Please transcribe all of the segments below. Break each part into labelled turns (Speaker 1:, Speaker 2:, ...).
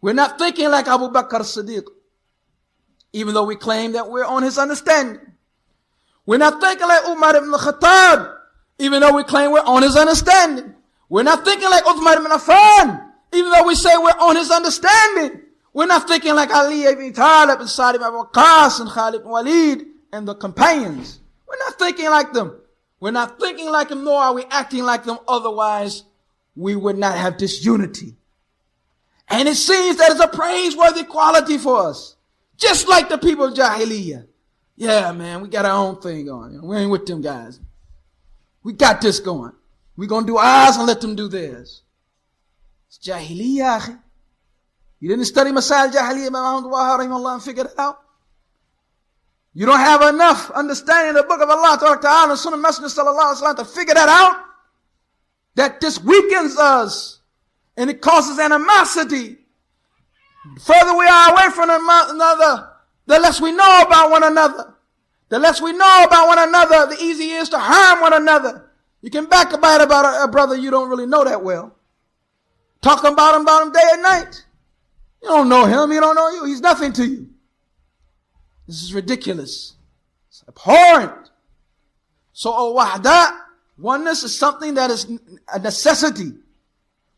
Speaker 1: We're not thinking like Abu Bakr as-Siddiq, even though we claim that we're on his understanding. We're not thinking like Umar ibn al-Khattab, even though we claim we're on his understanding. We're not thinking like Uthman ibn Affan, even though we say we're on his understanding. We're not thinking like Ali ibn Talib and Sa'd ibn Abi Waqqas and Khalid ibn Walid and the companions. We're not thinking like them. We're not thinking like them, nor are we acting like them. Otherwise, we would not have disunity. And it seems that it's a praiseworthy quality for us. Just like the people of Jahiliyyah. Yeah, man, we got our own thing going. We ain't with them guys. We got this going. We're going to do ours and let them do theirs. It's Jahiliyyah. You didn't study Masail Jahiliyyah and figure it out. You don't have enough understanding of the book of Allah Ta'ala and Sunnah Messenger Sallallahu Alaihi Wasallam to figure that out. That this weakens us and it causes animosity. The further we are away from one another, the less we know about one another. The less we know about one another, the easier it is to harm one another. You can backbite about a brother you don't really know that well. Talking about him day and night. You don't know him, he don't know you. He's nothing to you. This is ridiculous. It's abhorrent. So al-wahda, oneness, is something that is a necessity.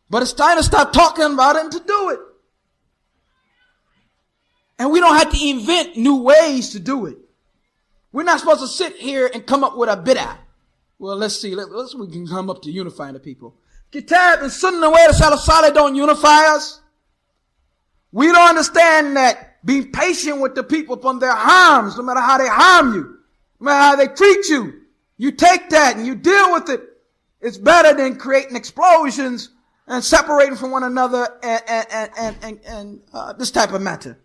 Speaker 1: But it's time to stop talking about it and to do it. And we don't have to invent new ways to do it. We're not supposed to sit here and come up with a bid'ah. Well, let's see. We can come up to unifying the people. Kitab and Sunnah, way the Salaf Salih don't unify us. We don't understand that being patient with the people upon their harms, no matter how they harm you, no matter how they treat you, you take that and you deal with it. It's better than creating explosions and separating from one another and this type of matter.